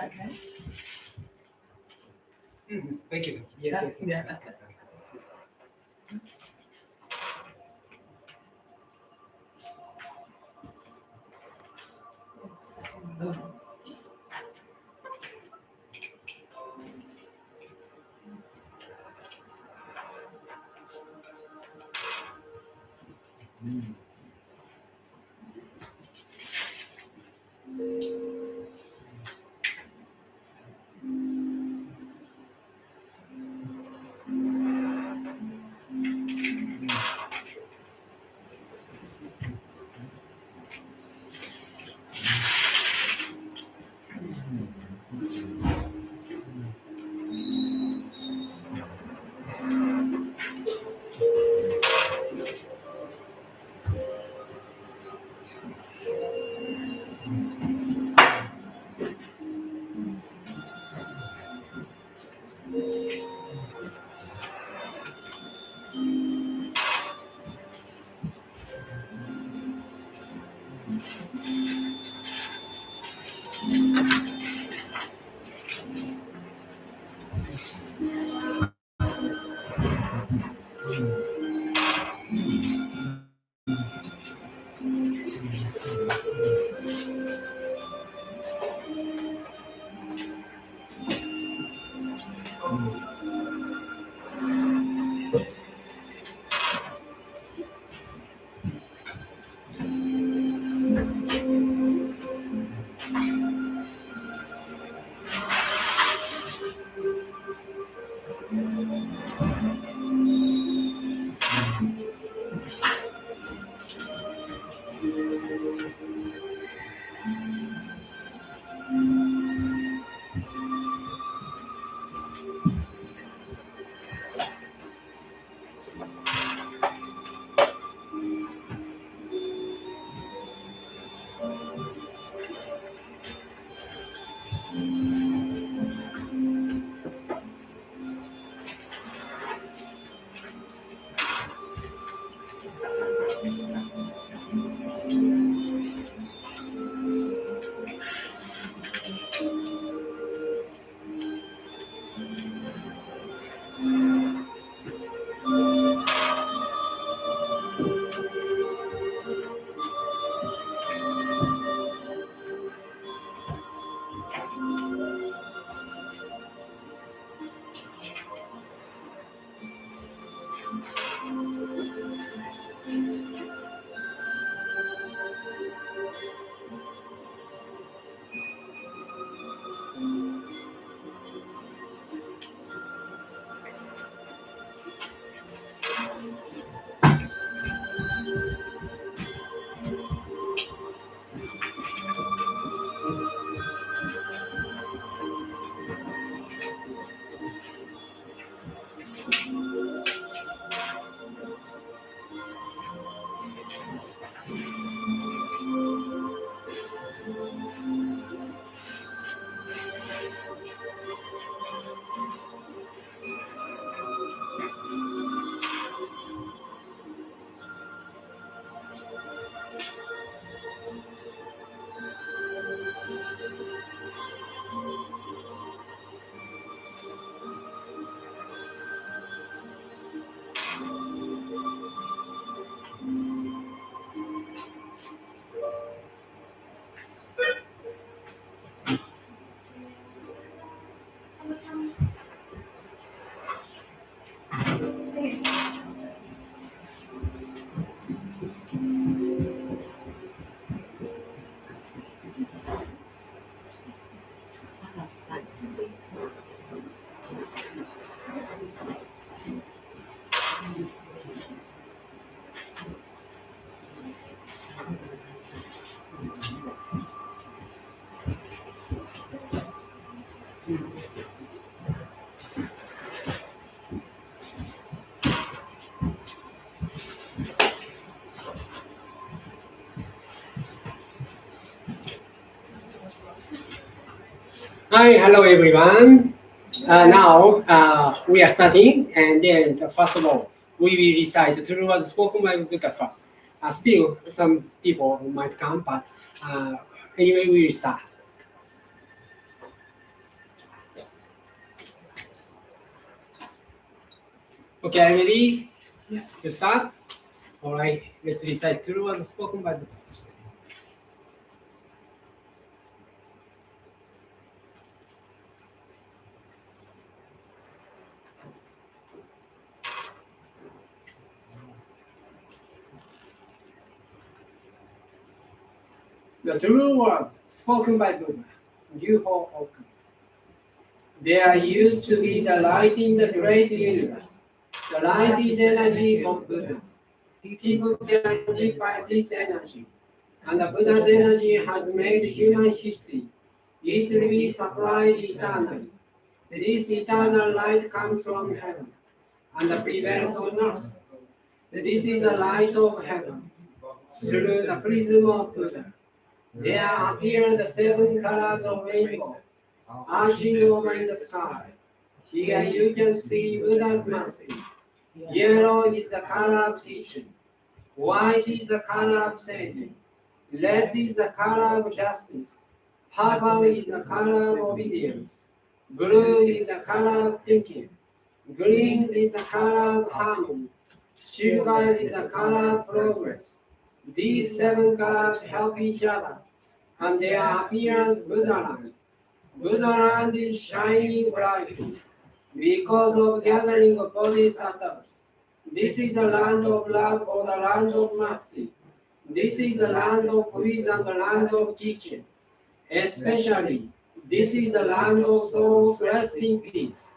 that right? Thank you. Yes. Yeah, that's good. Hi, hello everyone. Now we are starting, and then first of all, we will recite two words spoken by Buddha first. Still, some people might come, but anyway, we will start. Okay, ready? Yeah. You start? All right, let's recite true words spoken by the first. The true words spoken by Buddha. Yuho Oku. There used to be the light in the great universe. The light is energy of Buddha. People can live by this energy. And the Buddha's energy has made human history. It will be supplied eternally. This eternal light comes from heaven and prevails on earth. This is the light of heaven. Through the prism of Buddha, there appear the 7 colors of rainbow, arching over in the sky. Here you can see Buddha's mercy. Yellow is the color of teaching. White is the color of saving. Red is the color of justice. Purple is the color of obedience. Blue is the color of thinking. Green is the color of harmony. Silver is the color of progress. These 7 colors help each other, and they appear as Buddhaland. Buddhaland is shining brightly because of gathering of bodhisattvas. This is the land of love or the land of mercy. This is the land of peace and the land of teaching. Especially, this is the land of souls rest in peace.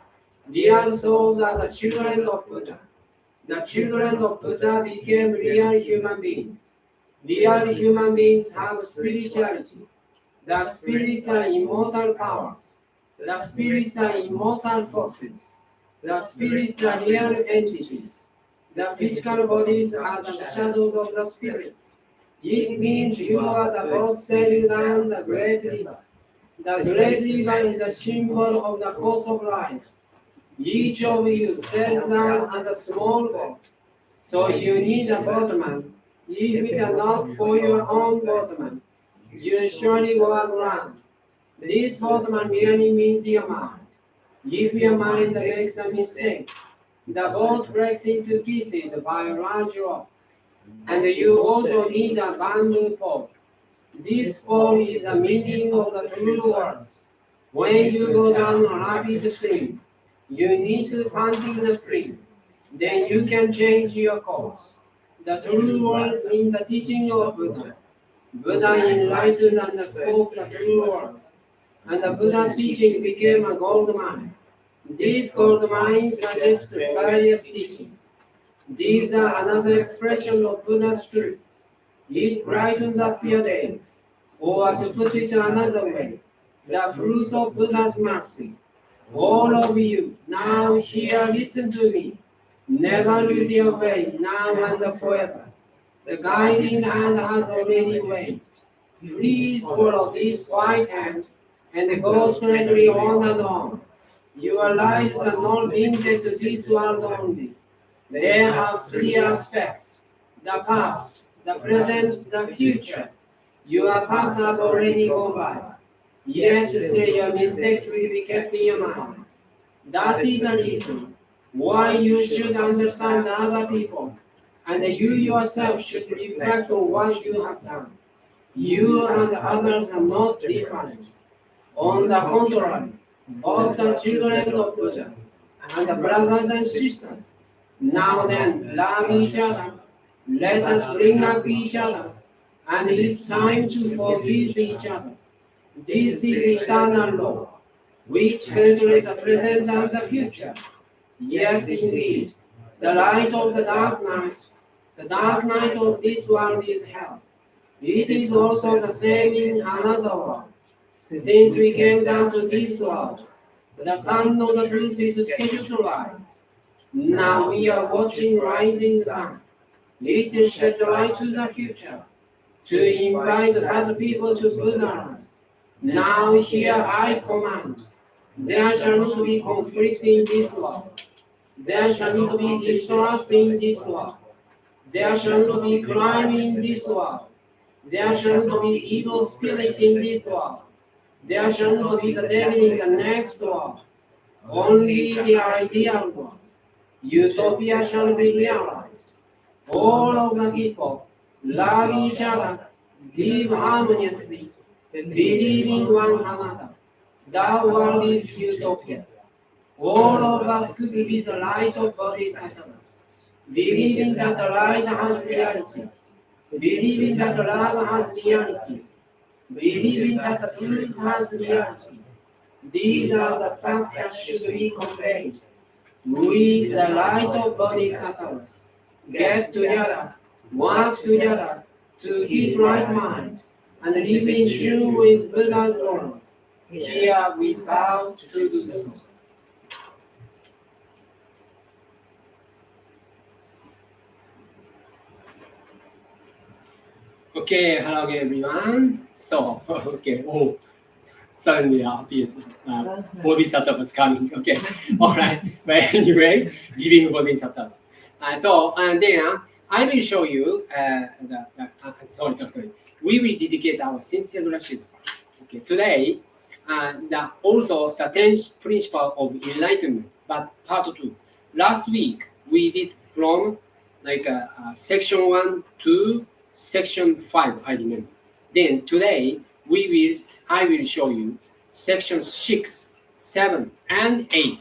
Real souls are the children of Buddha. The children of Buddha became real human beings. Real human beings have spirituality. The spirits are immortal powers. The spirits are immortal forces. The spirits are real entities. The physical bodies are the shadows of the spirits. It means you are the boat sailing down the great river. The great river is a symbol of the course of life. Each of you sails down as a small boat. So you need a boatman. If it is not for your own boatman, you surely go aground. This boatman really means your mind. If your mind makes a mistake, the boat breaks into pieces by a large rock. And you also need a bamboo pole. This pole is the meaning of the true words. When you go down a rapid stream, you need to pant in the stream. Then you can change your course. The true words in the teaching of Buddha. Buddha enlightened and spoke the true words. And the Buddha's teaching became a gold mine. These gold mines suggest various teachings. These are another expression of Buddha's truth. It brightens up your days. Or to put it another way, the fruit of Buddha's mercy. All of you, now here listen to me. Never lose your way, now and forever. The guiding hand has already waved. Please follow this white hand and go straightly on and on. Your lives are not limited to this world only. They have 3 aspects: the past, the present, the future. Your past have already gone by. Yesterday your mistakes will be kept in your mind. That is the reason why you should understand other people, and you yourself should reflect on what you have done. You and others are not different. On the contrary, both the children of Buddha and the brothers and sisters. Now then, love each other. Let us bring up each other. And it's time to forgive each other. This is eternal law, which penetrates the present and the future. Yes, indeed. The light of the dark night of this world is hell. It is also the same in another world. Since we came down to this world, the sun of the truth is scheduled to rise. Now we are watching rising sun. It will shed light to the future, to invite the sad people to Buddha. Now here I command. There shall not be conflict in this world. There shall not be distrust in this world. There shall not be crime in this world. There shall not be evil spirit in this world. There shall not be the devil in the next world. Only the ideal one. Utopia shall be realized. All of the people love each other, live harmoniously, believing one another. The world is utopia. All of us could be the light of bodhisattvas, believing that the light has reality, believing that love has reality, believing that the truth has reality. These are the facts that should be conveyed. We, the light of bodhisattvas, get together, work together to keep right mind and live in tune with Buddha's laws. Here we vow to do so. Okay, hello everyone. So, okay, oh, suddenly appeared Bodhisattva was coming. Okay, all right. But anyway, giving Bodhisattva. And then I will show you sorry. We will dedicate our sincere gratitude. Okay, today, also the 10th principle of enlightenment, but part 2. Last week we did from section 1 to section 5, I remember. Then today I will show you section 6, 7, and 8.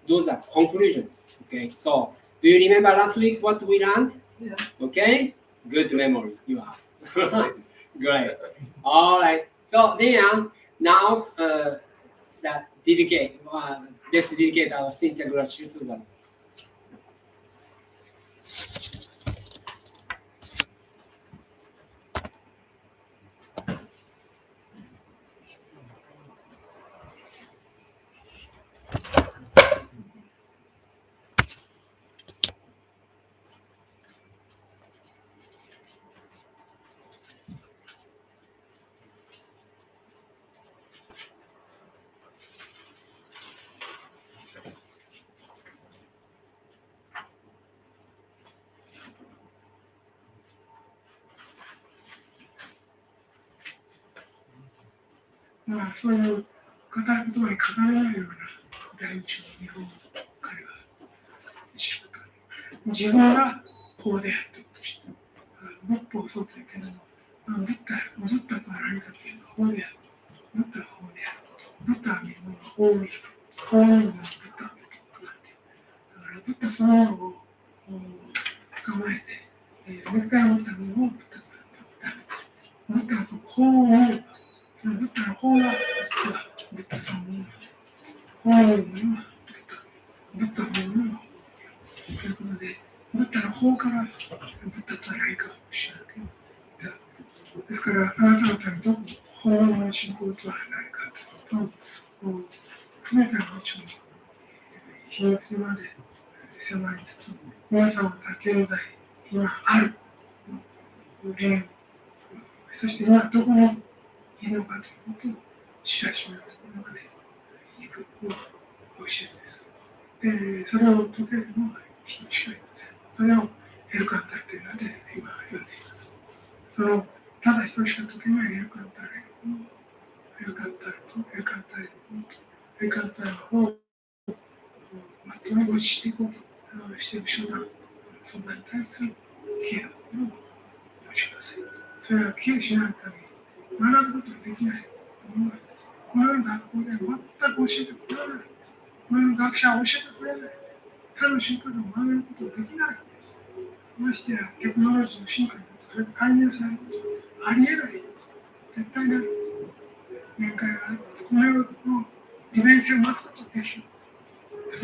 Those are conclusions. Okay, so do you remember last week what we learned? Yeah. Okay, good memory you have. Great. All right. So then now let's dedicate our sincere gratitude to them.そういう語る言葉に語れないような第一の日本を彼は知ると。自分が法であるということを知って、仏法をそうというけれども、ブッダとは何かというのは法である。ブッダは法である。ブッダは見るものは法を見る。法を見るものはブッダを見るということなんで、だからブッダそのものを捕まえて、ネクタイを持ったものをブッダと食べて、ブッダはその法を見る。そのブッダの法が実はブッダそのもの。法を見るものはブッダを見るものは法ということで、ブッダの法からブッダとは何かを知るわけですから、あなた方にどこ法の信仰とは何かということを、全ての道を秘密まで迫りつつ、皆様が現在、今ある連、そして今どこにいるのかということを知らしめるところまで行く教えです。で、それを解けるのは人しかいません。それをエルカンタルというので今読んでいます。そのただ一人しか解けないエルカンタルのエルカンタルとエルカンタルエルカンタルの方をまとめごちしていこうとしている人がそんなに対するケアをおしください。それはケアしない限り学ぶことができないものなんです。このような学校で全く教えてくれないんです。このような学者は教えてくれないんです。他の進化を学ぶことができないんです。ましてやテクノロジーの進化によってそれが解明されることはありえないんです。絶対ないんです。限界があるんです。このような利便性を増すことができる。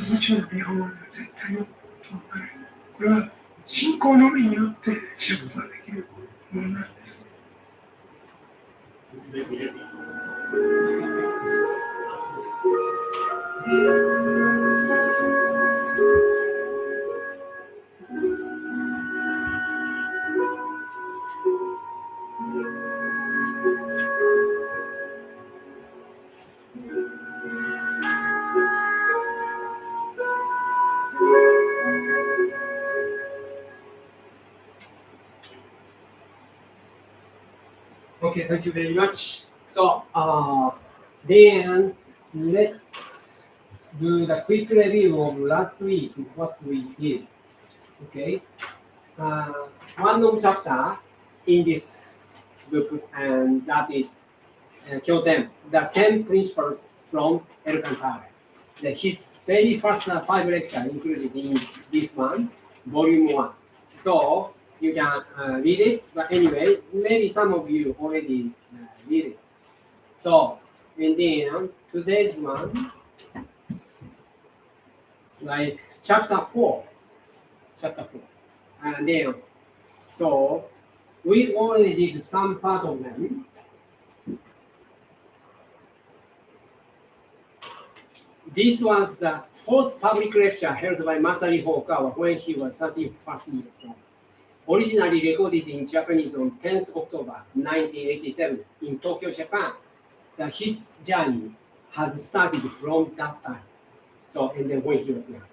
もちろん日本は絶対に届かない。これは信仰のみによって知ることができるものなんです。Okay, thank you very much. So, then let's do the quick review of last week, what we did. Okay. One of chapter in this book, and that is Kyoten, the 10 principles from Elkankare. His very first 5 lecture included in this one, volume 1. So you can read it, but anyway, maybe some of you already read it. So, and then today's one, like chapter 4. And then, so we already did some part of them. This was the fourth public lecture held by Masaru Hokawa when he was 31st years old. Originally recorded in Japanese on 10th October 1987 in Tokyo, Japan. His journey has started from that time. So, and then when he was young.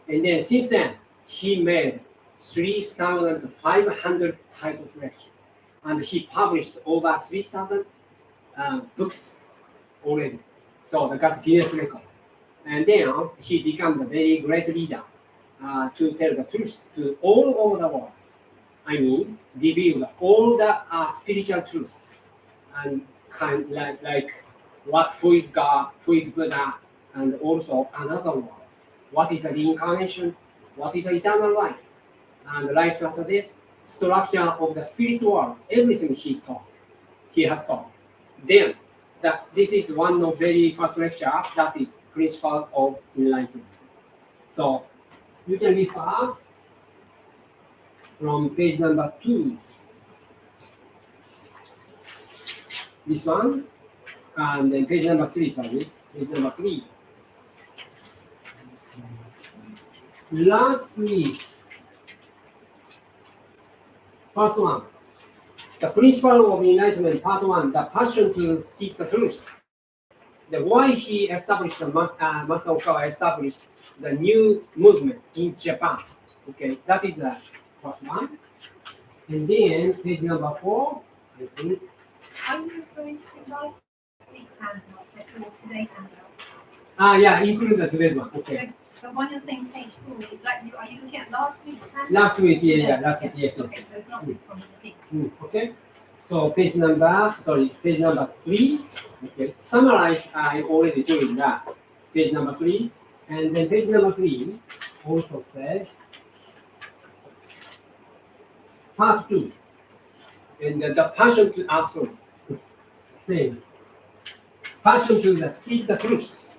And then since then, he made 3,500 titles lectures. And he published over 3,000 books already. So, they got Guinness record. And then he became a very great leader to tell the truth to all over the world. I mean, reveal all the spiritual truths and kind like who is God, who is Buddha, and also another one. What is the reincarnation? What is the eternal life? And life after death, structure of the spirit world, everything he has taught. Then, this is one of very first lecture, that is principle of enlightenment. So, you can refer from page number 2. This one, and then page number 3, sorry, page number 3. Last week, first one, the principle of enlightenment, part 1, the passion to seek the truth. Why he established, Master Okawa established the new movement in Japan. Okay, that is the first one. And then page number 4, I think. Are you referring to last week's handout, or today's handout? Yeah, including today's one. Okay. The one you're saying page 4, is that are you looking at last week's handout? Last week, yeah, last week, yes. Okay, so it's not this one, I think. Okay. So page number 3. Okay. Summarize, I already doing that. Page number 3. And then page number 3 also says part 2. And the passion to same. Passion to seek the truth.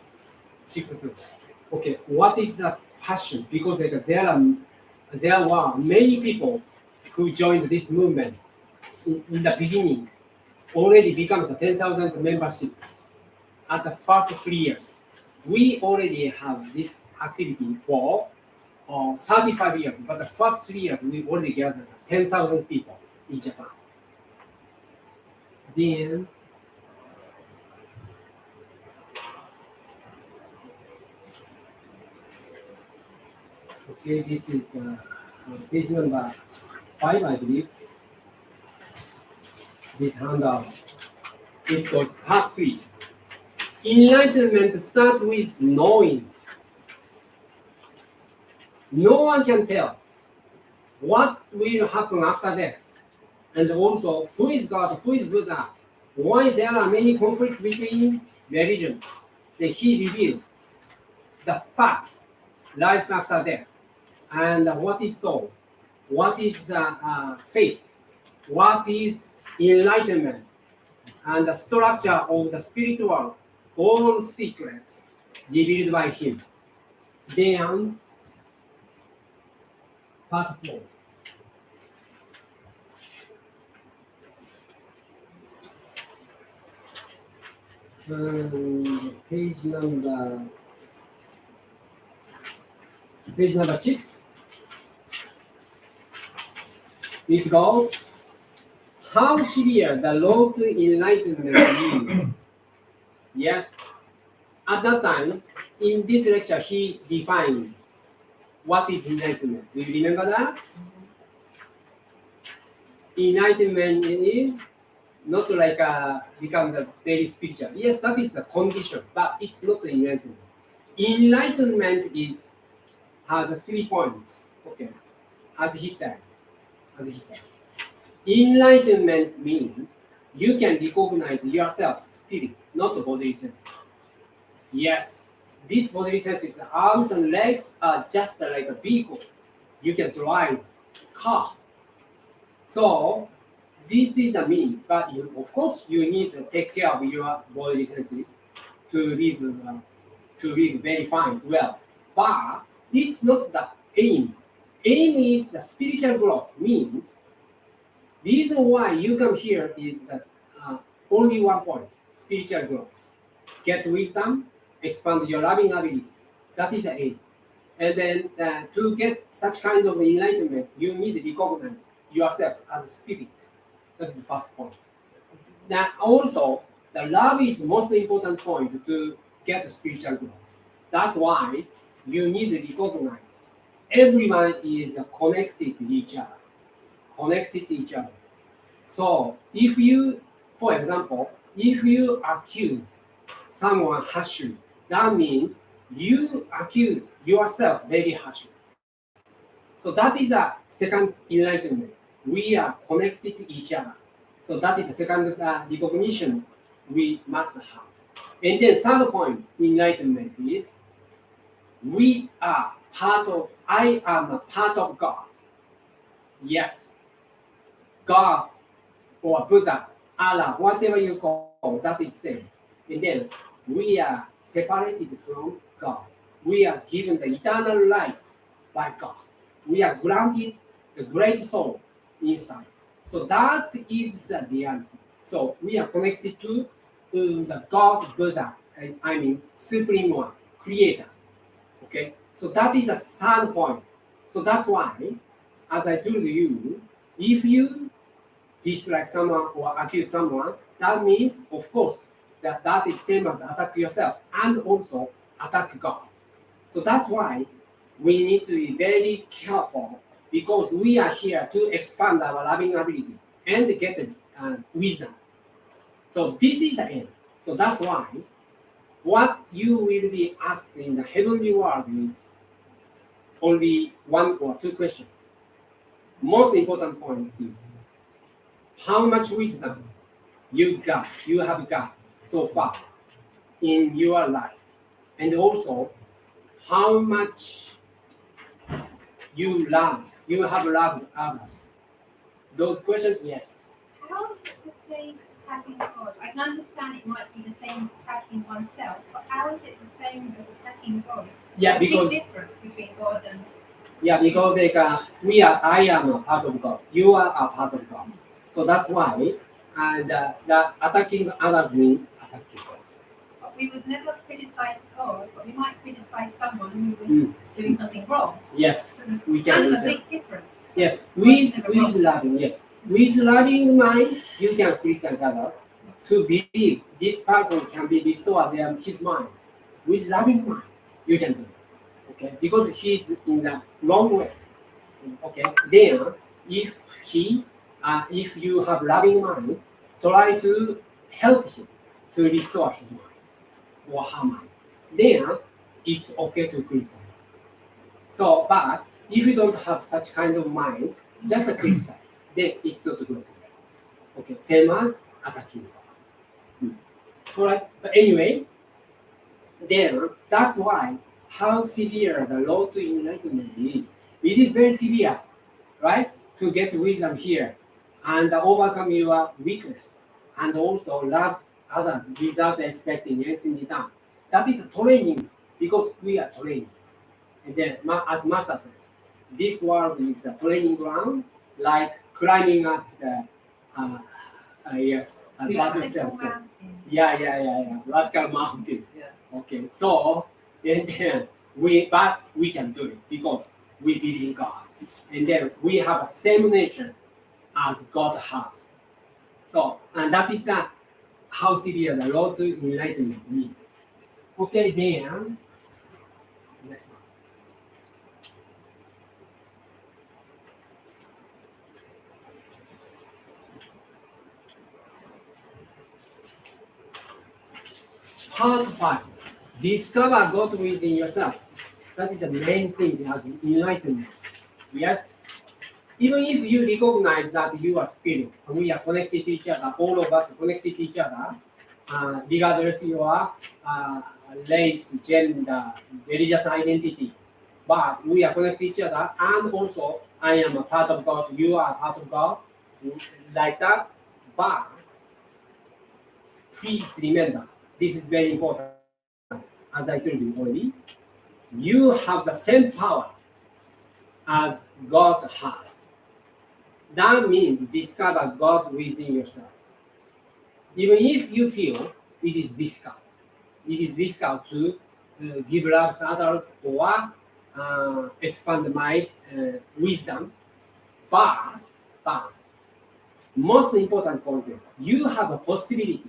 Seek the truth. Okay, what is the passion? Because there were many people who joined this movement in the beginning, already becomes a 10,000 membership at the first 3 years. We already have this activity for 35 years, but the first 3 years we already gathered 10,000 people in Japan. Then okay, this is page number 5, I believe. This handout. It goes part 3. Enlightenment starts with knowing. No one can tell what will happen after death, and also who is God, who is Buddha, why there are many conflicts between religions. Then he revealed the fact, life after death, and what is soul, what is faith, what is enlightenment, and the structure of the spirit world, all secrets revealed by him. Then, part 4. Page number 6. It goes, how severe the road to enlightenment is. Yes, at that time, in this lecture, he defined what is enlightenment. Do you remember that? Enlightenment is not like become the very spiritual. Yes, that is the condition, but it's not enlightenment. Enlightenment has 3 points. Okay, as he says, as he says, enlightenment means you can recognize yourself, spirit, not the bodily senses. Yes, these bodily senses, arms and legs are just like a vehicle. You can drive car. So this is the means, but of course you need to take care of your bodily senses to live very fine, well. But it's not the aim. Aim is the spiritual growth. Means reason why you come here is only one point: spiritual growth. Get wisdom, expand your loving ability. That is the aim. And then to get such kind of enlightenment, you need to recognize yourself as a spirit. That is the first point. Now also, the love is the most important point to get spiritual growth. That's why you need to recognize everyone is connected to each other. Connected to each other. So if you, for example, if you accuse someone harshly, that means you accuse yourself very harshly. So that is a second enlightenment. We are connected to each other. So that is the second recognition we must have. And then third point, enlightenment is I am a part of God. Yes, God or Buddha, Allah, whatever you call, that is same. And then we are separated from God. We are given the eternal life by God. We are granted the great soul inside. So that is the reality. So we are connected to the God Buddha, I mean Supreme One, Creator. Okay, so that is a third point. So that's why, as I told you, if you dislike someone or accuse someone, that means, of course, that is same as attack yourself and also attack God. So that's why we need to be very careful because we are here to expand our loving ability and get wisdom. So this is the end. So that's why what you will be asked in the heavenly world is only one or two questions. Most important point is how much wisdom you have got so far in your life, and also how much you have loved others. Those questions, yes. How is it the same as attacking God? I can understand it might be the same as attacking oneself, but how is it the same as attacking God? Yeah, There's a because big difference between God and I am a part of God. You are a part of God. So that's why, and the attacking others means attacking God. but we would never criticize God, but we might criticize someone who was doing something wrong. Yes, So there's we kind can. of a big difference. Yes, God's never with wrong. loving. Yes, with loving mind, you can criticize others to believe this person can be restored his mind. With loving mind, you can do it. Okay, because he's in the wrong way. Okay, then if you have loving mind, try to help him to restore his mind or her mind. Then it's okay to criticize. So, but if you don't have such kind of mind, just criticize, then it's not good. Okay, same as attacking. All right, but anyway, then that's why how severe the road to enlightenment is. It is very severe, right? To get wisdom here and overcome your weakness and also love others without expecting anything in return. That is a training because we are trainers. And then, as Master says, this world is a training ground, like climbing up the Vertical so, mountain. vertical mountain. Yeah. Okay, so and then but we can do it because we believe in God, and then we have the same nature as God has. So, and that is how severe the road to enlightenment is. Okay, then next one. Part 5. discover God within yourself. That is the main thing as enlightenment. Yes? Even if you recognize that you are spirit, and we are connected to each other, all of us are connected to each other, regardless your race, gender, religious identity, but we are connected to each other, and also I am a part of God, you are a part of God, like that. But please remember, this is very important. As I told you already, you have the same power as God has. That means discover God within yourself. Even if you feel it is difficult to give love to others or expand my wisdom, but most important point is you have a possibility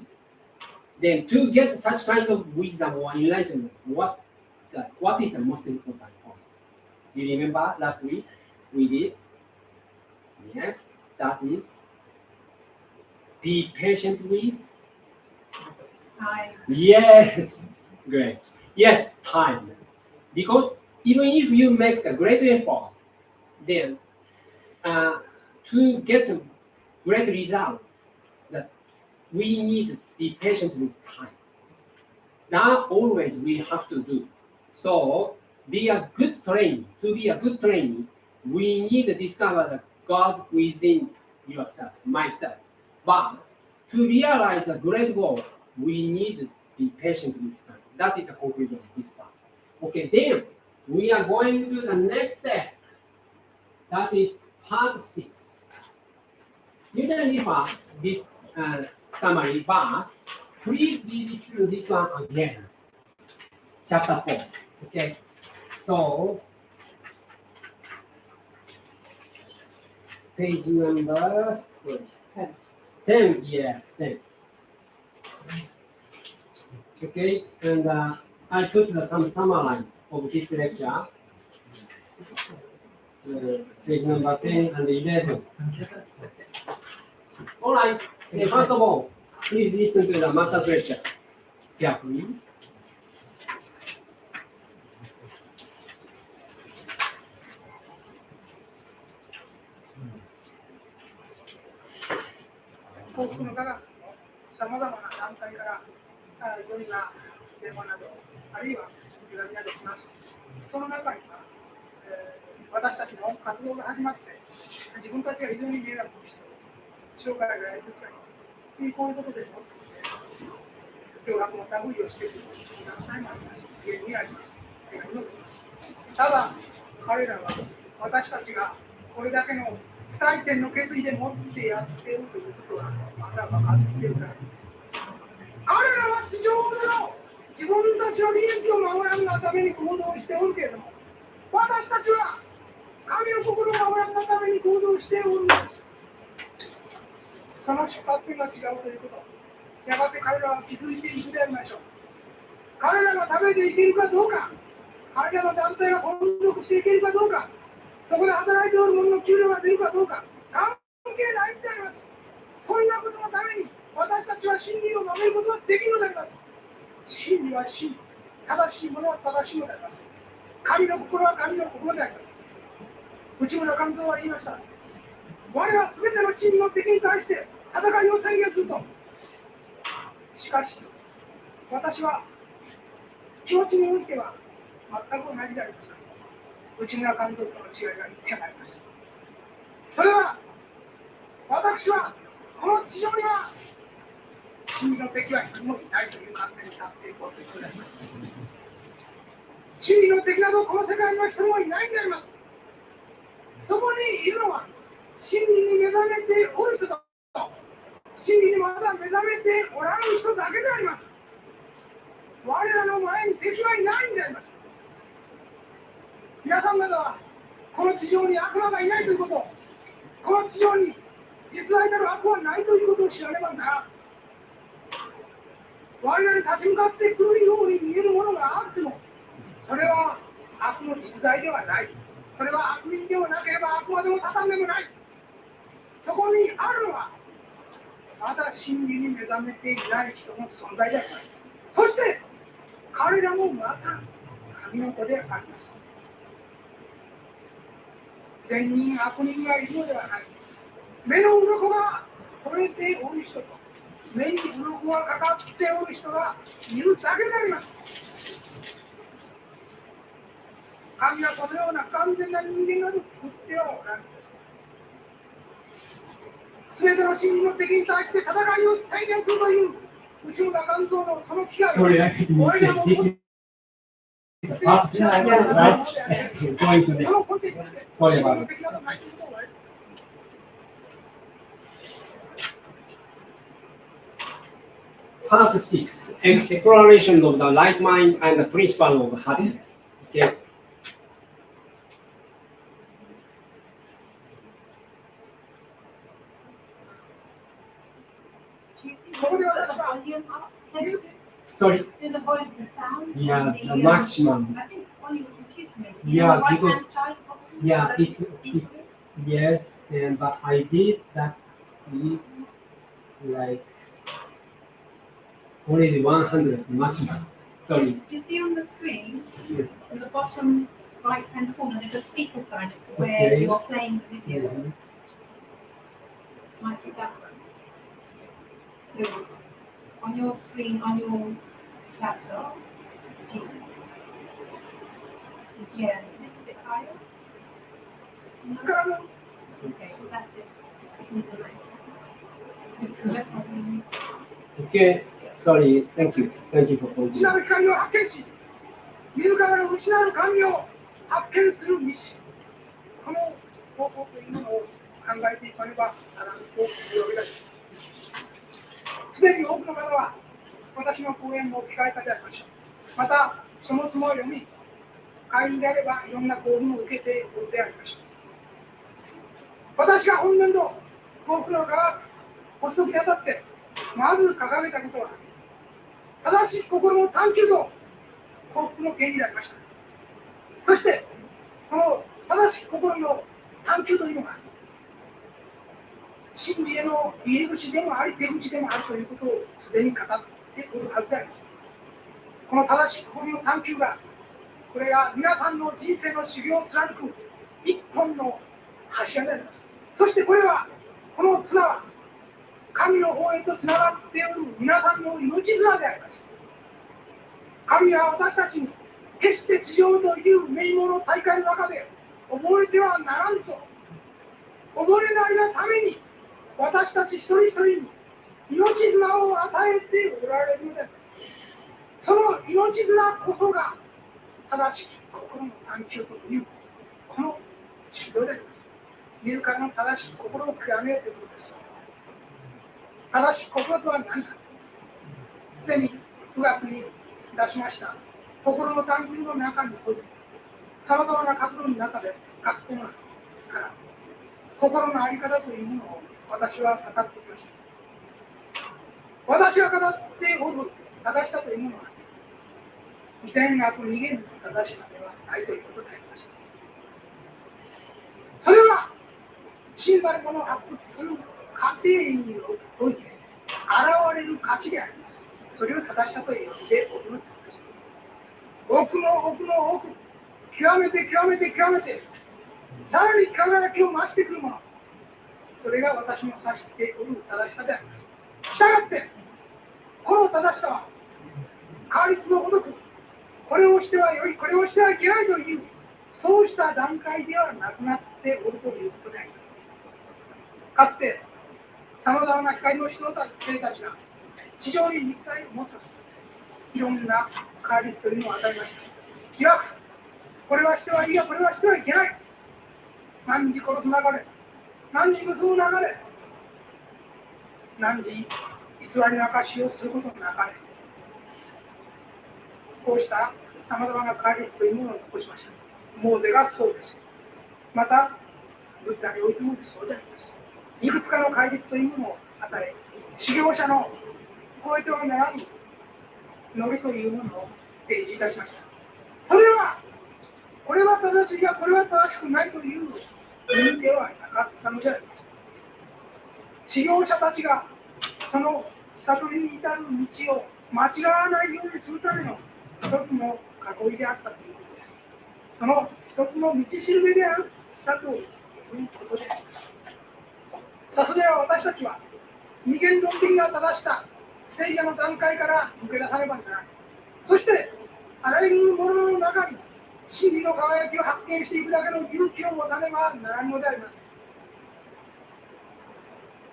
then to get such kind of wisdom or enlightenment. What is the most important point? Do you remember last week we did? Yes, that is be patient with. Yes, great. Yes, time. Because even if you make the great effort, then to get a great result, that we need to be patient with time. That always we have to do. So be a good training. To be a good training, we need to discover the God within yourself, myself. But to realize a great goal, we need to be patient with time. That is the conclusion of this part. Okay, then we are going to the next step. That is part 6. You can refer this summary, but please read through this one again. Chapter 4. Okay, so page number 10. Yes, 10. Okay, and I put some summarize of this lecture. Page number 10 and 11. All right. Okay, first of all, please listen to the master's lecture carefully.幸福の科学のさまざまな団体から読みが電話など、あるいは手紙などします。その中には、私たちの活動が始まって、自分たちが非常に迷惑をして、生涯がやりづらい、こういうことでもって、脅迫の類をしている団体もあります。現にあります。手紙も出ます。ただ、彼らは私たちがこれだけの不退転の決意でもってやっているということはまだ分かっているからです。彼らは地上での自分たちの利益を守らんがために行動しておるけれども、私たちは神の心を守らんがために行動しておるのです。その出発点が違うということ、やがて彼らは気づいていくでありましょう。彼らが食べていけるかどうか、彼らの団体が存続していけるかどうか、そこで働いておる者の給料が出るかどうか関係ないんであります。そんなことのために私たちは真理を守ることができるのであります。真理は真理、正しいものは正しいのであります。神の心は神の心であります。内村勘三は言いました。我は全ての真理の敵に対して戦いを宣言すると。しかし私は気持ちにおいては全く同じであります。内村監督との違いが1点あります。それは私はこの地上には真理の敵は一人もいないという観点に立っていこうということであります。真理の敵などこの世界には一人もいないんであります。そこにいるのは真理に目覚めておる人と真理にまだ目覚めておらん人だけであります。我らの前に敵はいないんであります。皆さん方はこの地上に悪魔がいないということ、この地上に実在なる悪はないということを知らねばならん。我々に立ち向かってくるように見えるものがあっても、それは悪の実在ではない。それは悪人でもなければ悪魔でもサタンでもない。そこにあるのはまだ真理に目覚めていない人の存在であります。そして彼彼らもまた神の子であります。善人、悪人がいるのではない。目の鱗が取れておる人と、目に鱗がかかっておる人がいるだけであります。神はこのような不完全な人間など作ってはおられるんです。すべての真理の敵に対して戦いを宣言するという内村勘蔵のその気が、Sorry, I made a mistake. This is the part right? Going to this. Sorry about it. Part 6. Exploration of the right mind and the principle of happiness. Okay. ここで私は Sorry. Do the volume, the sound? Yeah, on the maximum. I think on your computer maybe. Yeah, right because- hand side bottom, yeah, that it- you speak it- with. Yes, and but I did that is like only 100 maximum. Sorry. Do you see on the screen, Yeah. in the bottom right hand corner, there's a speaker sign where Okay. you're playing the video. Mhm. Might be that one. So on your screen, on your laptop, yeah, just a bit higher. No? からの Okay, so that's it. That's in the nice. No problem. Okay. Sorry. Thank you. Thank you for 内 continuing. なる光を発見し、自らの内なる神を発見するミッション。この方法というものを考えていかねばならぬというわけです。すでに多くの方は私の講演を聞かれたでありましょう。また、書物も読み、会員であればいろんな講義も受けておるでありましょう。私が本年度、幸福の科学発足にあたって、まず掲げたことは、正しい心の探求と幸福の権利でありました。そして、この正しい心の探求というのが、真理への入り口でもあり、出口でもあるということをすでに語っておるはずであります。この正しい心の探求が、これが皆さんの人生の修行を貫く一本の柱であります。そしてこれは、この綱は、神の方へとつながっておる皆さんの命綱であります。神は私たちに決して地上という名門の大会の中で覚えてはならんと、溺れないがために私たち一人一人に命綱を与えておられるのであります。その命綱こそが正しき心の探求というこの修行であります。自らの正しき心を極めるということです。正しき心とは何か。すでに9月に出しました心の探求の中において、さまざまな角度の中で学校の中から心の在り方というものを私は語ってきました。私が語っておる正しさというものは、善悪二元の正しさではないということであります。それは真なるものを発掘する過程において現れる価値であります。それを正しさと呼んでおるのです。奥の奥の奥、極めて極めて極めて、さらに輝きを増してくるもの、それが私の指しておる正しさであります。したがって、この正しさは、戒律のごとく、これをしてはよい、これをしてはいけないという、そうした段階ではなくなっておるということであります。かつて、さまざまな光の人たちが地上に肉体を持ったいろんな戒律というのを与えました。いや、これはしてはいいや、これはしてはいけない。何時殺す流れ、何時結ぶ流れ、何時偽りの証しをすることの流れ、こうしたさまざまな戒律というものを残しました。モーゼがそうです。また、ブッダにおいてもそうであります。いくつかの戒律というものを与え、修行者の超えてはならぬノリというものを提示いたしました。それは、これは正しいが、これは正しくないという意味ではなかったのであります。修行者たちがその悟りに至る道を間違わないようにするための一つの囲いであったということです。その一つの道しるべであったということであります。さあ、それは私たちは二元論的な正しさ、聖者の段階から抜け出さねばならない。そして、あらゆるものの中に真理の輝きを発見していくだけの勇気を持たねばならぬのであります。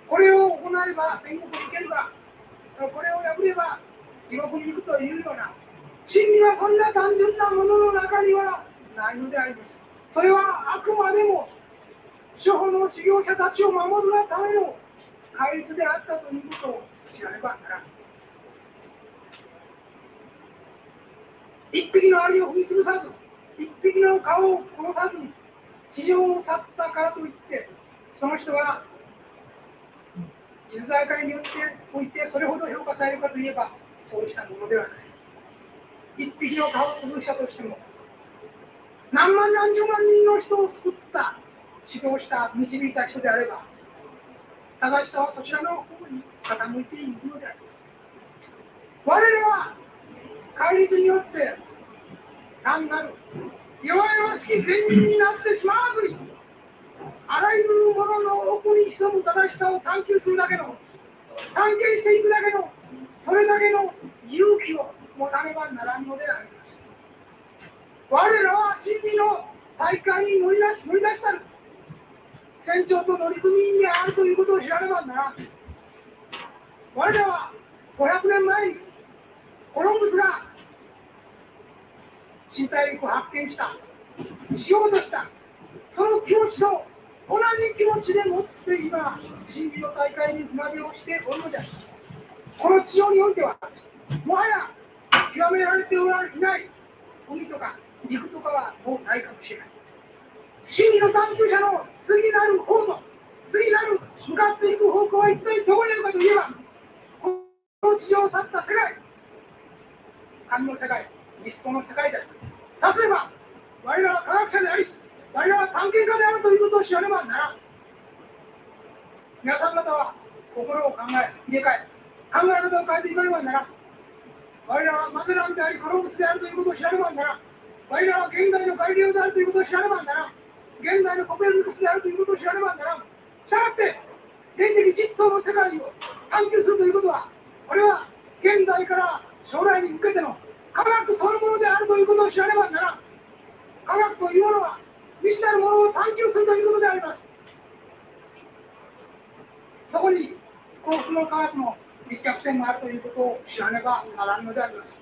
これを行えば天国に行けるが、これを破れば地獄に行くというような、真理はそんな単純なものの中にはないのであります。それはあくまでも諸法の修行者たちを守るがための戒律であったということを知らねばならない。一匹のアリを踏み潰さず、一匹の顔を殺さずに地上を去ったからといって、その人が実在界によっておいてそれほど評価されるかといえば、そうしたものではない。一匹の顔を潰したとしても、何万何十万人の人を救った、指導した、導いた人であれば、正しさはそちらの方に傾いていくのであります。我らは戒律によって単なる弱々しき善人になってしまわずに、あらゆるものの奥に潜む正しさを探求するだけの、探検していくだけの、それだけの勇気を持たねばならんのであります。我らは真理の大会に乗り出したる船長と乗組員であるということを知らねばならん。我らは500年前にコロンブスが新大陸を発見した、しようとした、その気持ちと同じ気持ちでもって今、真理の大会に船出をしておるのであります。この地上においては、もはや極められていない海とか陸とかはもうないかもしれない。真理の探求者の次なる方向、次なる向かっていく方向は一体どこにあるかといえば、この地上を去った世界、神の世界、実相の世界であります。さすれば、我らは科学者であり、我らは探検家であるということを知らねばならん。皆さん方は心を考え、入れ替え、考え方を変えていかねばならん。我らはマゼランであり、コロンブスであるということを知らねばならん。我らは現代のガリレオであるということを知らねばならん。現代のコペルニクスであるということを知らねばならん。したがって、現的実相の世界を探求するということは、これは現代から将来に向けての科学そのものであるということを知らねばならん。科学というものは未知なるものを探求するということであります。そこに幸福の科学の立脚点があるということを知らねばならんのであります。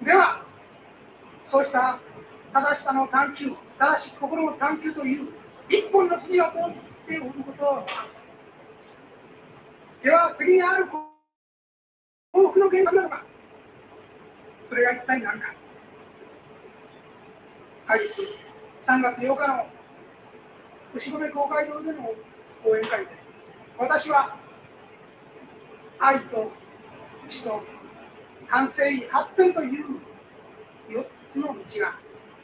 では、そうした正しさの探求、正しい心の探求という一本の筋が通っておることを、では次にある幸福の原則なのか、それが一体何か。会議中、3月8日の牛込公会堂での講演会で、私は愛と知と反省発展という4つの道が、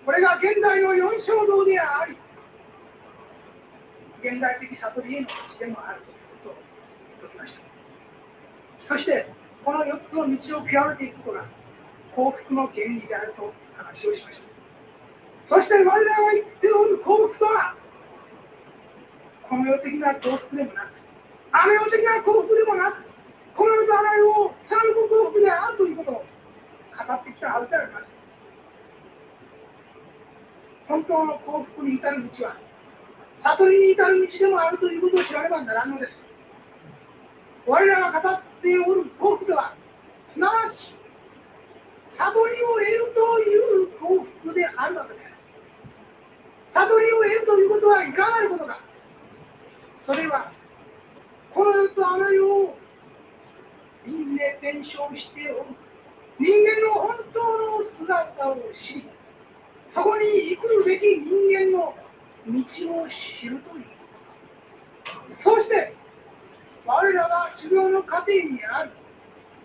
これが現代の四正道であり、現代的悟りへの道でもあるということを説きました。そしてこの4つの道を極めていくことが幸福の原理であると話をしました。そして我らが言っておる幸福とは、この世的な幸福でもなく、あの世的な幸福でもなく、この世とあらゆるを貫く幸福であるということを語ってきたはずであります。本当の幸福に至る道は、悟りに至る道でもあるということを知らねばならんのです。我らが語っておる幸福とは、すなわち悟りを得るという幸福であるわけである。悟りを得るということはいかなることか。それはこの世とあの世を輪廻転生しておる人間の本当の姿を知り、そこに行くべき人間の道を知るということ。そして我らが修行の過程にある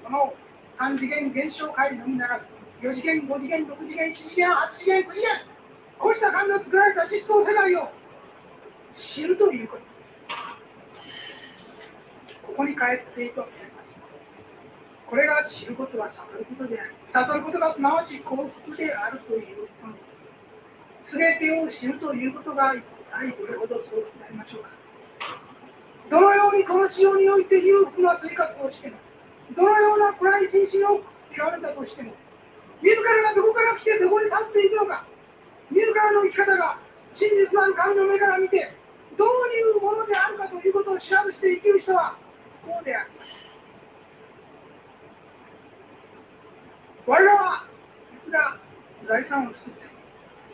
この3次元現象界のみならず、4次元、5次元、6次元、7次元、8次元、9次元、こうした感が作られた実相世界を知るということ。ここに帰っていくわけであります。これが知ることは悟ることである。悟ることがすなわち幸福であるということ。すべてを知るということが一体どれほどそうなりましょうか。どのようにこの地上において裕福な生活をしても、どのような暗い人生を極めたとしても、自らがどこから来てどこに去っていくのか、自らの生き方が真実なる神の目から見て、どういうものであるかということを知らずして生きる人はこうであります。我らはいくら財産を作って、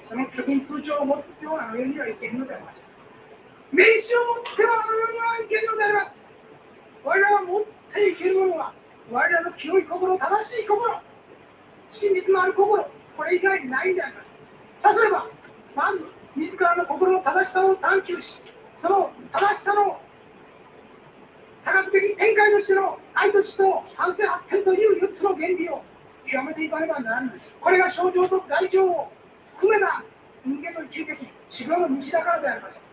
その貯金通帳を持ってはあの世にはいけんのであります。名刺を持ってはあの世にはいけんのであります。我らが持っていけるものは、我らの清い心、正しい心、真実のある心、これ以外にないんであります。さすれば、まず自らの心の正しさを探求し、その正しさの多角的展開としての愛と知と反省発展という4つの原理を極めていかねばならないのです。これが症状と外情を含めた人間の一時的修行の道だからであります。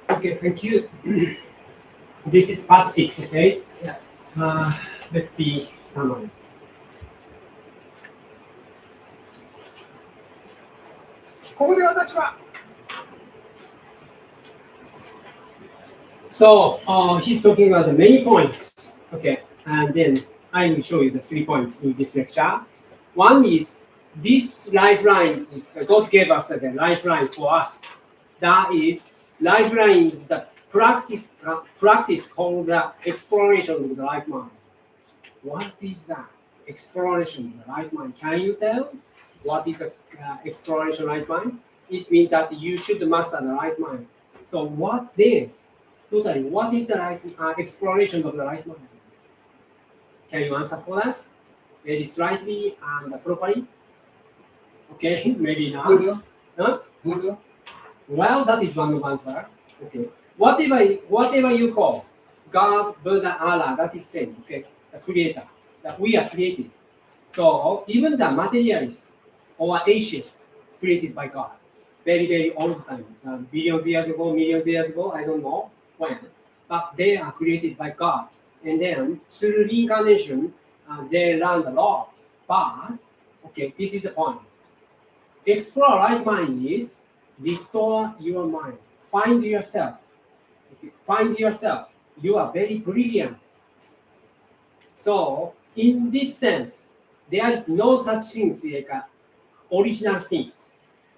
Okay, thank you. This is part 6, okay? Let's see summary. So he's talking about the many points, okay? And then I will show you the 3 points in this lecture. One is this lifeline is God gave us the lifeline for us. That is, lifeline is the practice called the exploration of the right mind. What is that? Exploration of the right mind. Can you tell what is the exploration of the right mind? It means that you should master the right mind. So what then? Totally, what is the right exploration of the right mind? Can you answer for that? Very slightly and properly? Okay, maybe not. Buddha. Huh? Buddha. Well, that is one answer. Okay. Whatever you call God, Buddha, Allah, that is same. Okay. The creator. That we are created. So even the materialist or atheist created by God. Very, very old time. Billions of years ago, millions of years ago, I don't know when. But they are created by God. And then through reincarnation, they learn a lot. But, okay, this is the point. Explore right mind is restore your mind. Find yourself. Okay? Find yourself. You are very brilliant. So, in this sense, there is no such thing like an original thing.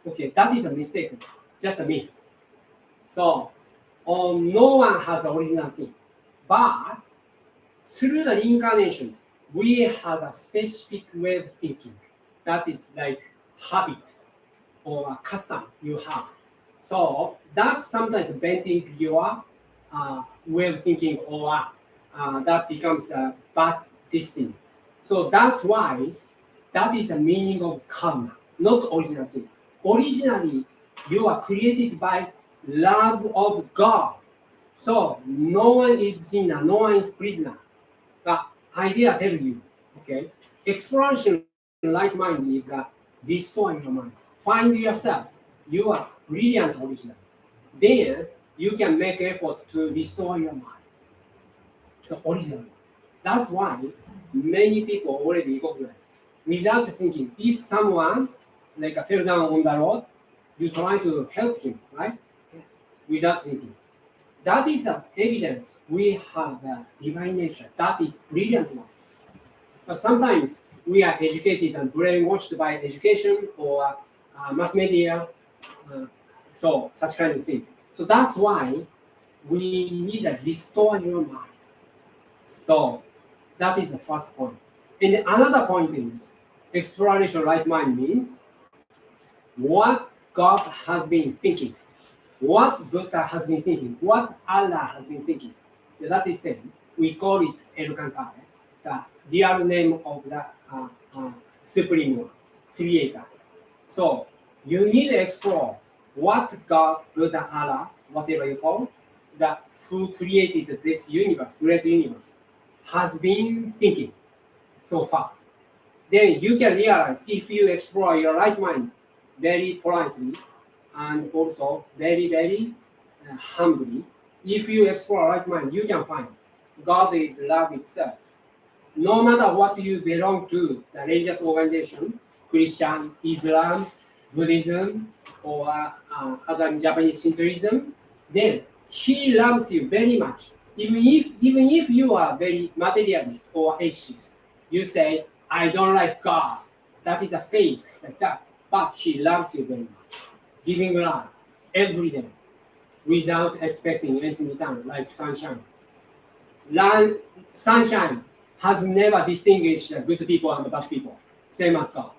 Okay, that is a mistake. Just a myth. So, no one has an original thing. But through the reincarnation, we have a specific way of thinking. That is like habit or a custom you have. So that's sometimes bending your way of thinking, or that becomes a bad destiny. So that's why that is the meaning of karma, not original sin. Originally, you are created by love of God. So no one is sinner, no one is prisoner. But idea tell you, okay, exploration like mind is destroying your mind. Find yourself. You are brilliant original. Then you can make effort to restore your mind. So original. That's why many people already recognize. Without thinking, if someone like fell down on the road, you try to help him, right? Without thinking. That is the evidence we have a divine nature. That is brilliant one. But sometimes we are educated and brainwashed by education or mass media, so such kind of thing. So that's why we need to restore your mind. So that is the first point. And another point is exploration right mind means what God has been thinking, what Buddha has been thinking, what Allah has been thinking. That is same. We call it El Cantare, the real name of the Supreme Creator. So you need to explore what God, Buddha, Allah, whatever you call, that who created this universe, great universe, has been thinking so far. Then you can realize if you explore your right mind very politely and also very, very humbly, if you explore right mind, you can find God is love itself. No matter what you belong to, the religious organization, Christian, Islam, Buddhism, or other Japanese Shintoism, then He loves you very much. Even if you are very materialist or atheist, you say, I don't like God. That is a fake, like that. But He loves you very much, giving love every day without expecting anything in return, like sunshine. Sunshine has never distinguished good people and bad people, same as God.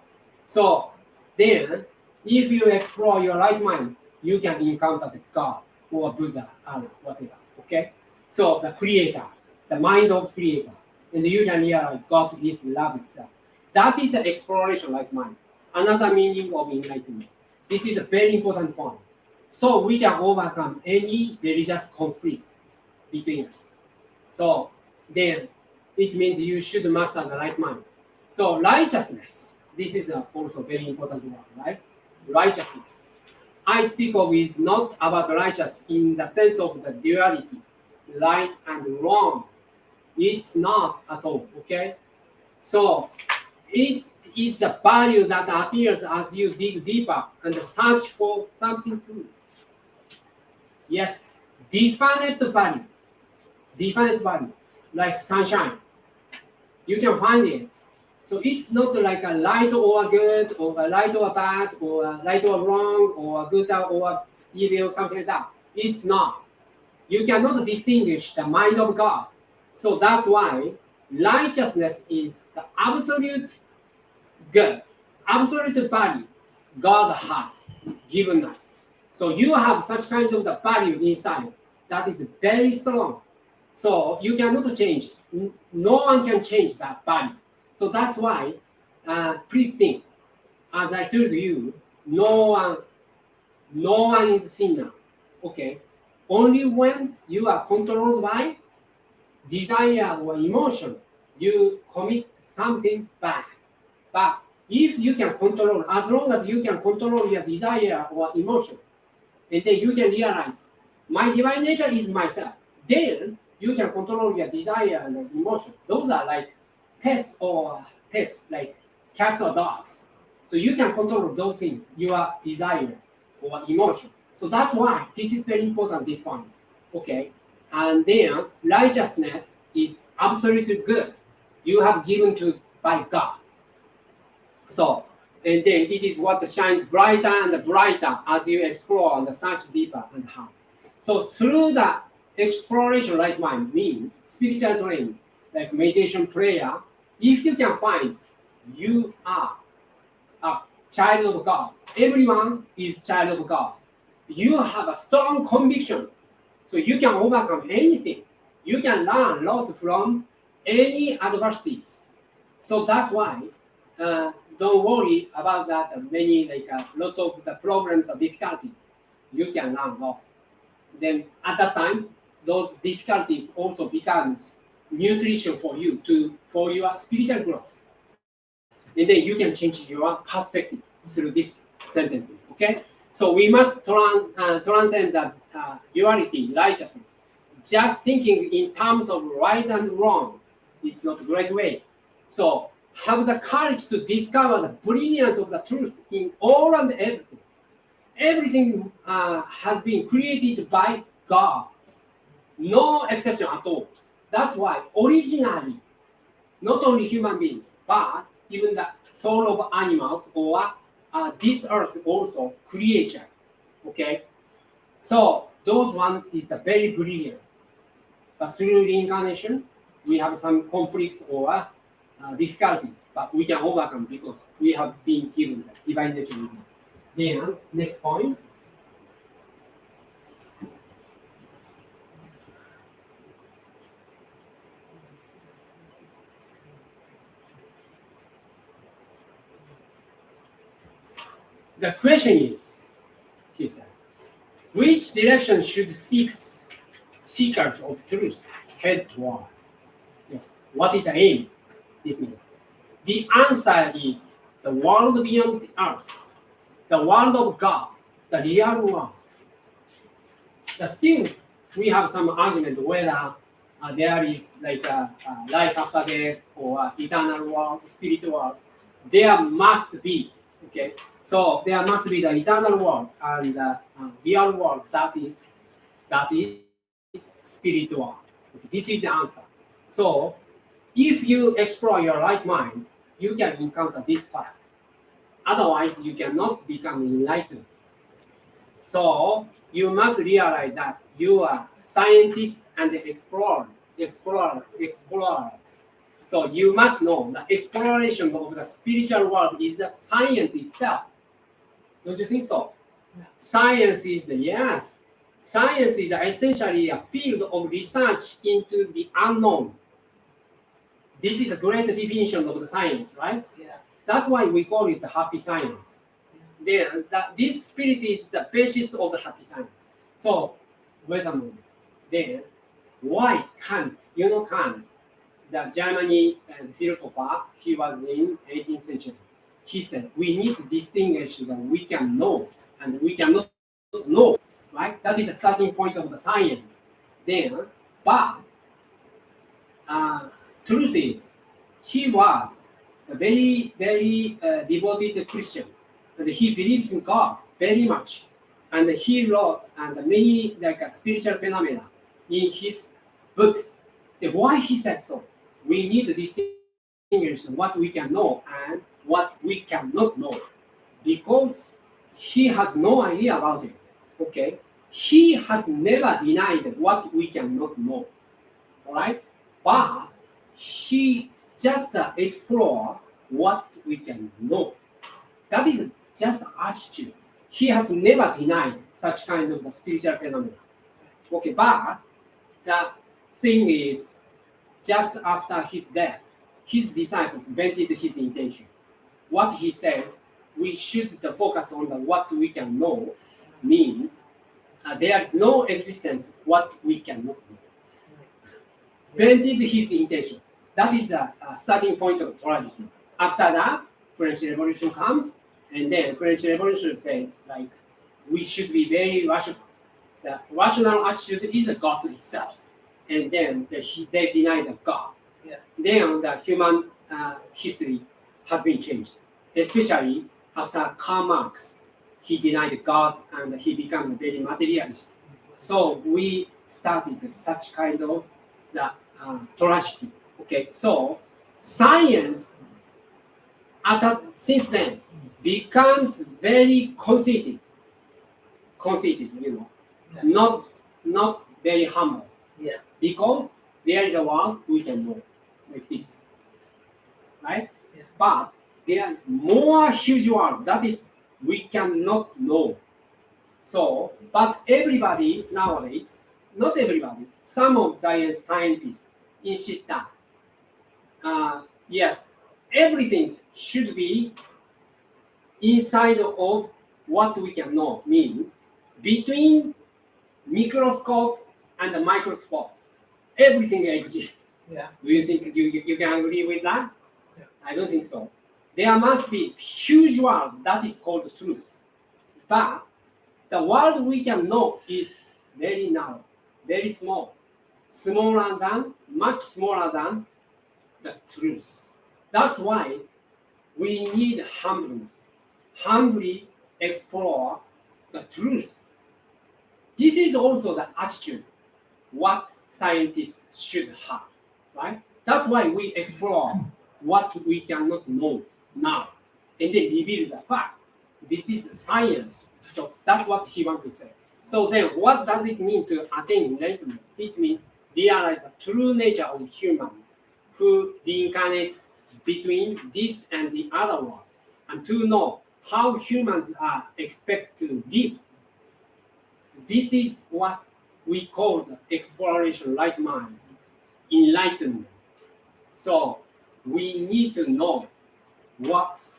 So then, if you explore your right mind, you can encounter the God or Buddha or whatever. Okay? So the creator, the mind of creator, and you can realize God is love itself. That is the exploration right mind. Another meaning of enlightenment. This is a very important point. So we can overcome any religious conflict between us. So then it means you should master the right mind. So righteousness, this is also very important word, right? Righteousness. I speak of is not about righteous in the sense of the duality, right and wrong. It's not at all, okay? So it is the value that appears as you dig deeper and search for something true. Yes, definite value, like sunshine. You can find it. So it's not like a light or good, or a light or bad, or a right or wrong, or a good or evil, something like that. It's not. You cannot distinguish the mind of God. So that's why righteousness is the absolute good, absolute value God has given us. So you have such kind of the value inside that is very strong. So you cannot change. No one can change that value. So that's why, please think, as I told you, no one is a sinner. Okay, only when you are controlled by desire or emotion, you commit something bad. But if you can control, as long as you can control your desire or emotion, and then you can realize my divine nature is myself, then you can control your desire and emotion. Those are like pets like cats or dogs. So you can control those things, your desire or emotion. So that's why this is very important, this point. Okay. And then righteousness is absolutely good. You have given to by God. So, and then it is what shines brighter and brighter as you explore and search deeper and higher. So through the exploration right mind means spiritual training, like meditation prayer, if you can find you are a child of God. Everyone is child of God. You have a strong conviction. So you can overcome anything. You can learn a lot from any adversities. So that's why don't worry about that. Many like a lot of the problems or difficulties you can learn of. Then at that time, those difficulties also becomes nutrition for you for your spiritual growth. And then you can change your perspective through these sentences. Okay, so we must transcend that duality, righteousness. Just thinking in terms of right and wrong, it's not a great way. So have the courage to discover the brilliance of the truth in all and everything. Everything has been created by God, no exception at all. That's why originally, not only human beings, but even the soul of animals or this earth also creature. Okay, so those one is a very brilliant. But through reincarnation, we have some conflicts or difficulties, but we can overcome because we have been given the divine nature within. Then, next point. The question is, he said, which direction should seekers of truth head toward? Yes. What is the aim? This means the answer is the world beyond the earth, the world of God, the real world. But still, we have some argument whether there is like life after death or eternal world, spirit world, there must be, okay? So there must be the eternal world and real world that is spirit world. Okay, this is the answer. So if you explore your right mind, you can encounter this fact. Otherwise, you cannot become enlightened. So you must realize that you are scientists and explorers. So you must know the exploration of the spiritual world is the science itself. Don't you think so? Yeah. Science is yes. Science is essentially a field of research into the unknown. This is a great definition of the science, right? Yeah. That's why we call it the happy science. This spirit is the basis of the happy science. So, wait a moment. Then, why Kant? You know Kant, the Germany philosopher. He was in 18th century. He said we need to distinguish that we can know and we cannot know. Right? That is the starting point of the science. Then, but truth is, he was a very devoted Christian, and he believes in God very much, and he wrote and many like spiritual phenomena in his books. Then why he says so? We need to distinguish what we can know and what we cannot know, because he has no idea about it. Okay, he has never denied what we cannot know. All right, but he just explore what we can know. That is just attitude. He has never denied such kind of the spiritual phenomena. Okay, but the thing is, just after his death, his disciples vented his intention. What he says, we should focus on the what we can know, means there is no existence of what we cannot know. Vented his intention. That is the starting point of tragedy. After that, French Revolution comes, and then French Revolution says like we should be very rational. The rational attitude is a God itself, and then they deny the God. Yeah. Then the human history has been changed, especially after Karl Marx. He denied God and he became very materialist. So we started such kind of the tragedy. Okay, so science since then becomes very conceited, Yeah. not very humble, Yeah. because there is a world we can know like this, right? Yeah. But there are more huge world that is we cannot know. So, but everybody nowadays, not everybody, some of the scientists insist that yes, everything should be inside of what we can know, means between microscope and the microscope, everything exists. Yeah. Do you think you can agree with that? Yeah. I don't think so. There must be huge world that is called truth. But the world we can know is very narrow, very small, much smaller than the truth. That's why we need humbleness. Humbly explore the truth. This is also the attitude what scientists should have, right? That's why we explore what we cannot know now, and then reveal the fact. This is science. So that's what he wants to say. So then, what does it mean to attain enlightenment? It means realize the true nature of humans who reincarnate between this and the other world, and to know how humans are expected to live. This is what we call the exploration, right mind, enlightenment. So we need to know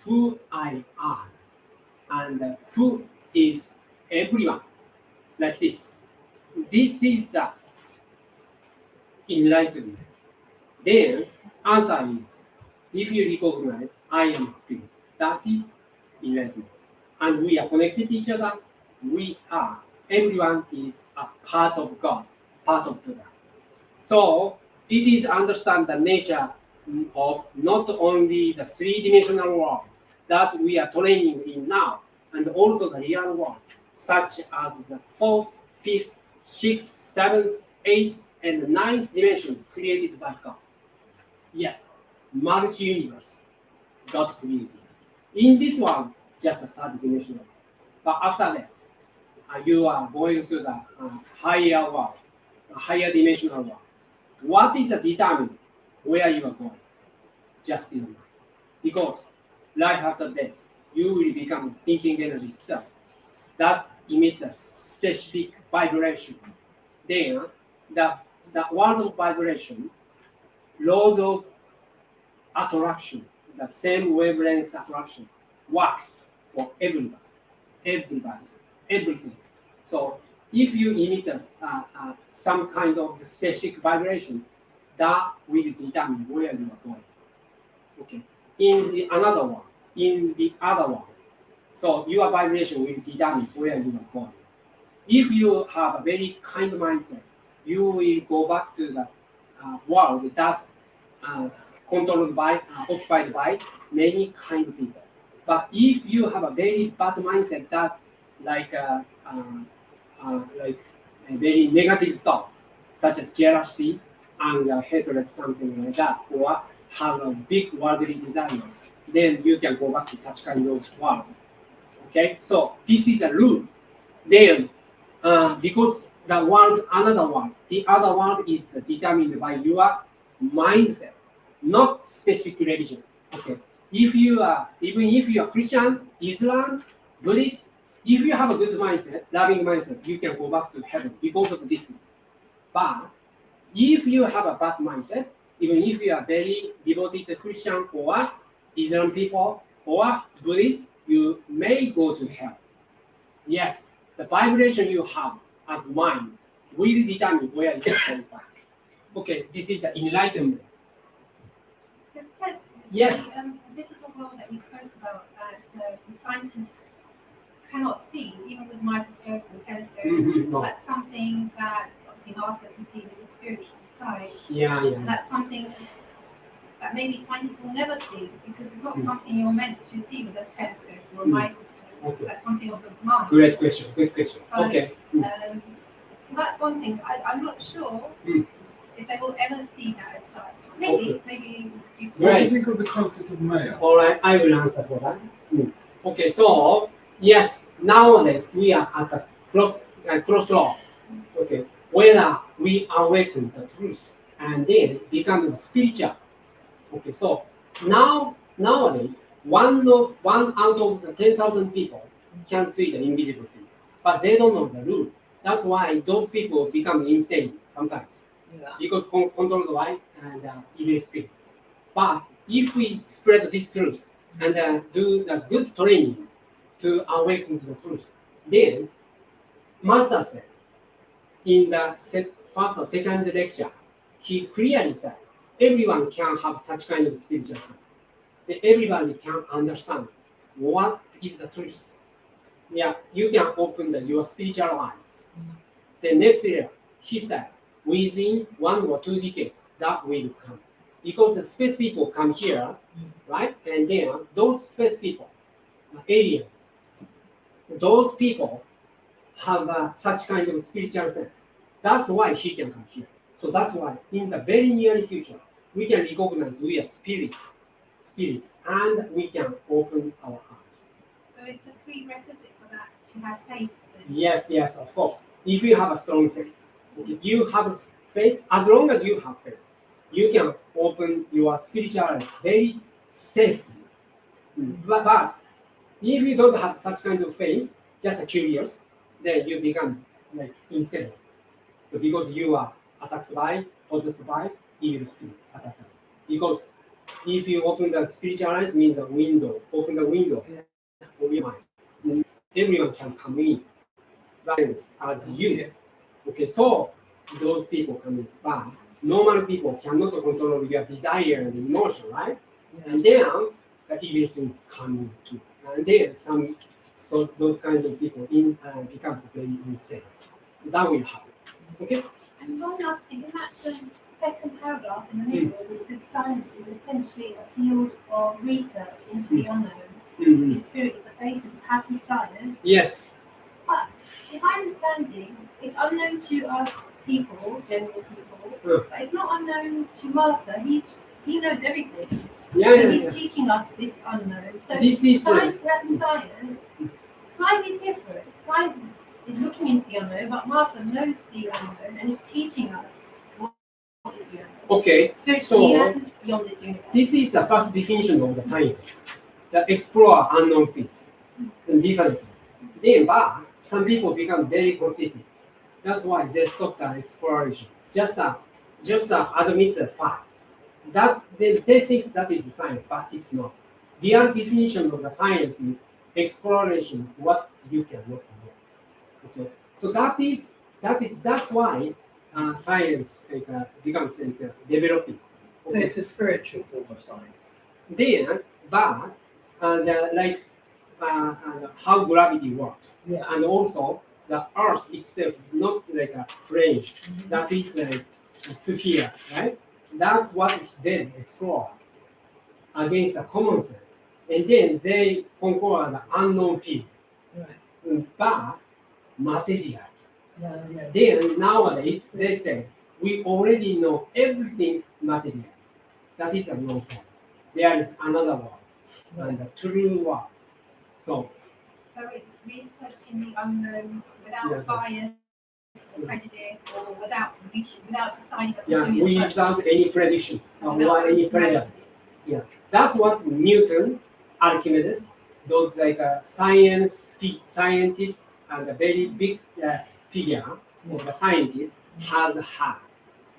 who I am and who is everyone, like this. This is the enlightenment. Then answer is, if you recognize I am spirit, that is enlightenment. And we are connected to each other. Everyone is a part of God, part of Buddha. So it is understand the nature of not only the three-dimensional world that we are training in now, and also the real world, such as the fourth, fifth, sixth, seventh, eighth, and ninth dimensions created by God. Yes, multi-universe God created. In this one, just a third dimensional. But after this, you are going to the higher world, a higher dimensional world. What is the determine where you are going? Just your mind. Because life after death, you will become thinking energy itself. That emits a specific vibration. Then the world of vibration, laws of attraction, the same wavelength attraction, works for everybody, everything. So if you emit some kind of specific vibration, that will determine where you are going. Okay. In the another one, in the other one, so your vibration will determine where you are going. If you have a very kind mindset, you will go back to the world that uh, controlled by, occupied by many kind of people. But if you have a very bad mindset that like like a very negative thought, such as jealousy, anger, hatred, something like that, or have a big worldly desire, then you can go back to such kind of world. Okay, so this is a rule. Then, because the world, another world, the other world is determined by your mindset, not specific religion. Okay, if you are, even if you are Christian, Islam, Buddhist, if you have a good mindset, loving mindset, you can go back to heaven because of this. But if you have a bad mindset, even if you are very devoted Christian or Islam people or Buddhist, you may go to hell. Yes, the vibration you have as mind will determine where you go back. Okay, this is the enlightenment. So Ted, Yes. the visible world that we spoke about that scientists cannot see, even with microscope or telescope, No. that's something that obviously Arthur can see with the spiritual side. Yeah. And that's something that maybe scientists will never see because it's not Mm. something you're meant to see with a telescope or a Mm. microscope. Okay. That's something of the mind. Great question. Good question. Okay. So that's one thing. I'm not sure Mm. if they will ever see that as such. Maybe, Okay. maybe you What do Right. you think of the concept of Maya? All right, I will answer for that. Okay, so yes, nowadays we are at a crossroad. Okay, whether we awaken the truth and then become spiritual. Okay, so nowadays one out of the 10,000 people can see the invisible things, but they don't know the rule. That's why those people become insane sometimes because controlled by and evil spirits. But if we spread this truth and do the good training to awaken to the truth, then Master says in the first or second lecture, he clearly said everyone can have such kind of spiritual sense. That everybody can understand what is the truth. Yeah, you can open your spiritual eyes. The next year, he said, within 1 or 2 decades, that will come. Because the space people come here, right? And then those space people, aliens, those people have such kind of spiritual sense. That's why he can come here. So that's why in the very near future, we can recognize we are spirits, and we can open our eyes. So is the prerequisite for that to have faith? Then? Yes, of course. If you have a strong faith, okay, you have faith, as long as you have faith, you can open your spiritual eyes very safely. But if you don't have such kind of faith, just curious, then you become like insane. So because you are attacked by, possessed by evil spirits at that time. Because if you open the spiritual eyes, means a window, open the window of your mind. Everyone can come in, as you. Okay, so those people come in. But normal people cannot control your desire and emotion, right? And then the evil things come in too. And then those kind of people becomes very insane. That will happen. Okay? And one last thing, in that second paragraph in the middle, it says science is essentially a field of research into the unknown. The spirit is the basis of happy science. Yes. But in my understanding, it's unknown to us people, general people, but it's not unknown to Master. He knows everything. So he's teaching us this unknown. So This is science and science, slightly different. Science is looking into the unknown, but Master knows the unknown and is teaching us what is the unknown. Okay. Spiritually So and beyond this universe. this is the first definition of the science. That explore unknown things. And different. Then, but some people become very conceited. That's why they stop the exploration. Just admit the fact that they think that is science, but it's not. Real definition of the science is exploration, what you cannot know. Okay, so that's why science becomes developing. So it's a spiritual form of science. Then, but how gravity works, Yeah. and also the Earth itself is not like a plane. That is like a sphere, right? That's what they explore against the common sense, and then they conquer the unknown field. Right. But material. Yes. Then nowadays they say we already know everything material. That is a wrong point. There is another world, and the true world. So it's researching the unknown without bias or prejudice or without deciding a conclusion. without any prediction or without any prejudice. Yeah, that's what Newton, Archimedes, those like scientists and a very big figure of the scientist has had,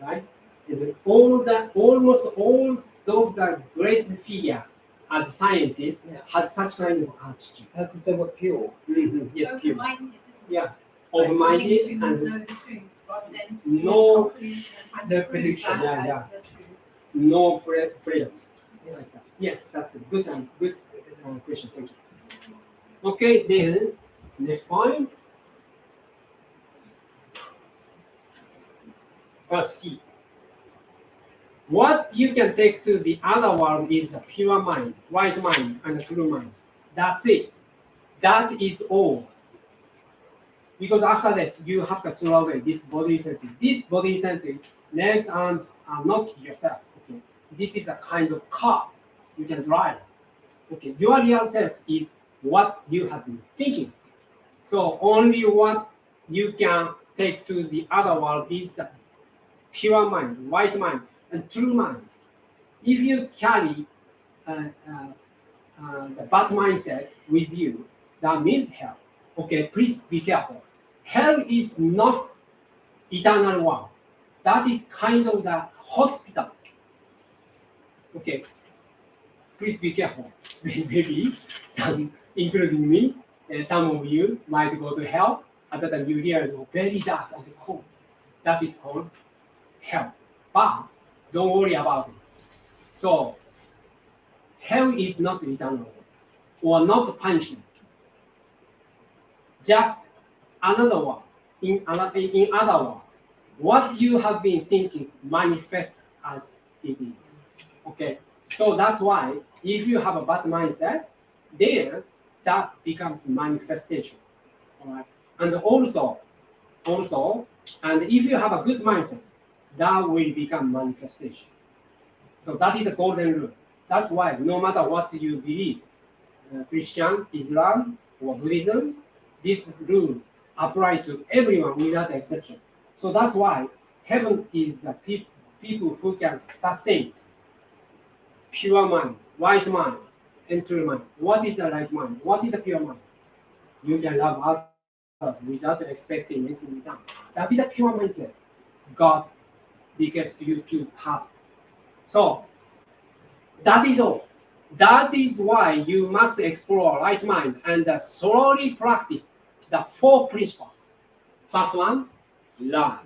right? And almost all those great figure as scientists has such kind of attitude. How can they were pure? Yes, pure. Open-minded, Yeah, like open-minded willing to and know the truth rather than no conclusion and no to prove pollution. that Yeah. as the truth. no freedoms. Like that. Yes, that's a good question. Thank you. Okay, then next point. Let's see. What you can take to the other world is a pure mind, right mind, and a true mind. That's it. That is all. Because after this, you have to throw away this body senses. These body senses, legs, arms are not yourself. Okay, this is a kind of car you can drive. Okay, your real self is what you have been thinking. So only what you can take to the other world is a pure mind, right mind, and true mind. If you carry the bad mindset with you, that means hell. Okay, please be careful. Hell is not eternal one. That is kind of the hospital. Okay, please be careful. Maybe some, including me, some of you might go to hell. At that time, you realize very dark and cold. That is called hell. But don't worry about it. So, hell is not eternal or not punishment. Just another one. In other words, what you have been thinking manifest as it is. Okay. So that's why if you have a bad mindset, then that becomes manifestation. All right. And also, and if you have a good mindset, that will become manifestation. So that is a golden rule. That's why no matter what you believe, Christian, Islam, or Buddhism, this rule applies to everyone without exception. So that's why heaven is people who can sustain pure mind, right mind, and true mind. What is a right mind? What is a pure mind? You can love others without expecting anything in return. That is a pure mindset. God because you to have. So that is all. That is why you must explore right mind and thoroughly practice the 4 principles. First one, love.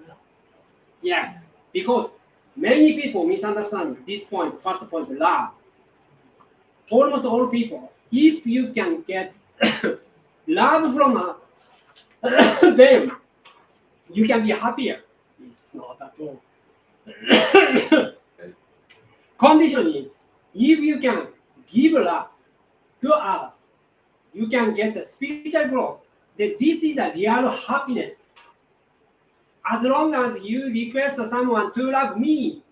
Yes, because many people misunderstand this point. First point, love. Almost all people, if you can get love from them, you can be happier. It's not at all. Condition is, if you can give love to others, you can get the spiritual growth. Then this is a real happiness. As long as you request someone to love me,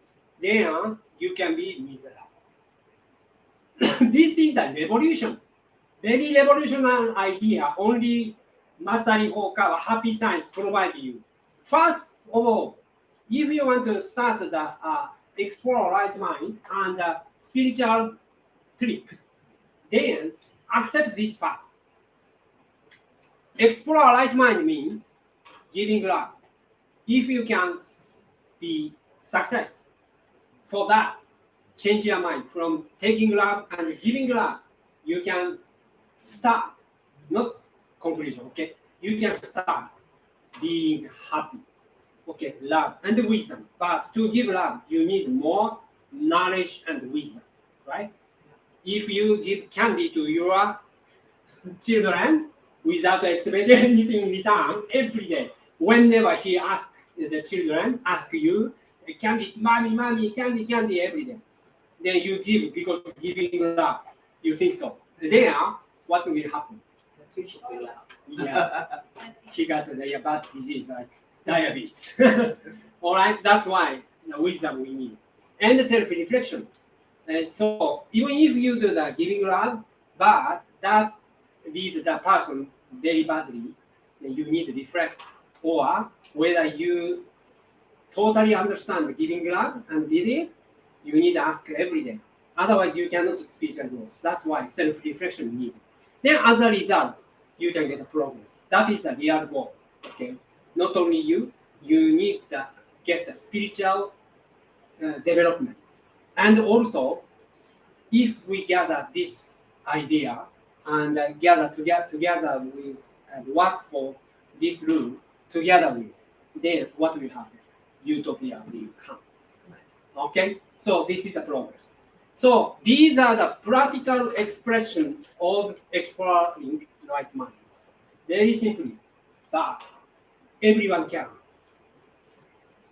then you can be miserable. This is a revolution. Very revolutionary idea. Only Master Hokawa Happy Science provide you. First of all, if you want to start the explore right mind and spiritual trip, then accept this fact. Explore right mind means giving love. If you can be success for that, change your mind from taking love and giving love. You can start, not conclusion, okay? You can start being happy, okay? Love and wisdom. But to give love, you need more knowledge and wisdom, right? If you give candy to your children without expecting anything in return every day, whenever he asks the children, ask you, candy, mommy, candy every day. Then you give because giving love. You think so. Then what will happen? Yeah, he got a bad disease like diabetes. All right, that's why the wisdom we need and the self-reflection. So even if you do the giving love, but that lead the person very badly, then you need to reflect, or whether you totally understand giving love and did it, you need to ask every day. Otherwise, you cannot spiritual growth. That's why self-reflection needed. Then, as a result, you can get a progress. That is a real goal. Okay, not only you need to get the spiritual development, and also, if we gather this idea and gather together with and work for this rule together with, then what will happen? Utopia will come. Okay, so this is the progress. So these are the practical expression of exploring right mind. Very simply, but everyone can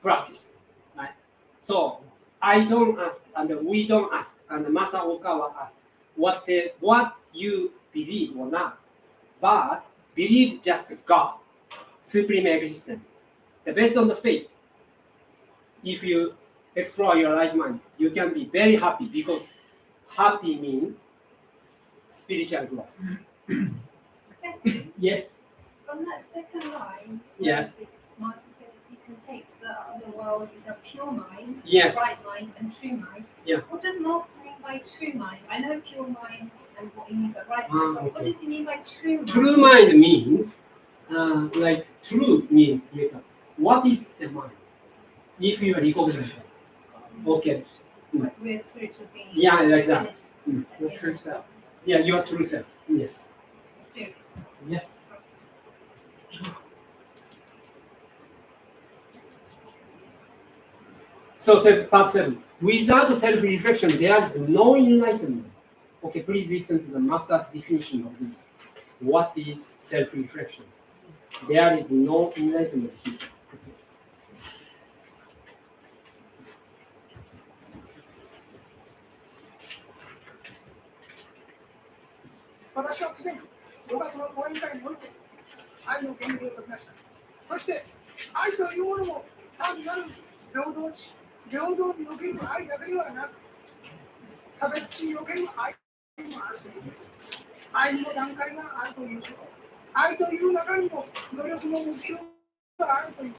practice. Right? So I don't ask, and we don't ask, and Masa Okawa asks what you believe or not, but believe just God, supreme existence. The based on the faith. If you explore your right mind, you can be very happy because happy means spiritual growth. Yes. Yes. On that second line, Yes. Martin says you can take the other world is a pure mind, Yes. right mind, and true mind. Yeah. What does Master mean by true mind? I know pure mind and what he means by right mind, but what Okay. does he mean by true mind? True mind means like true means what is the mind? If you recognize it. Okay. Like we're spiritual beings. Yeah, like that. Your true self. Yeah, your true self. Yes. Spirit. Yes. So part 7. Without self-reflection, there is no enlightenment. Okay, please listen to the master's definition of this. What is self-reflection? There is no enlightenment, he said. 私はすでに5月の講演会において愛の原理を説きました。そして愛というものも単なる平等における愛だけではなく、差別における愛もあるということ。愛にも段階があるということ。愛という中にも努力の目標があるというこ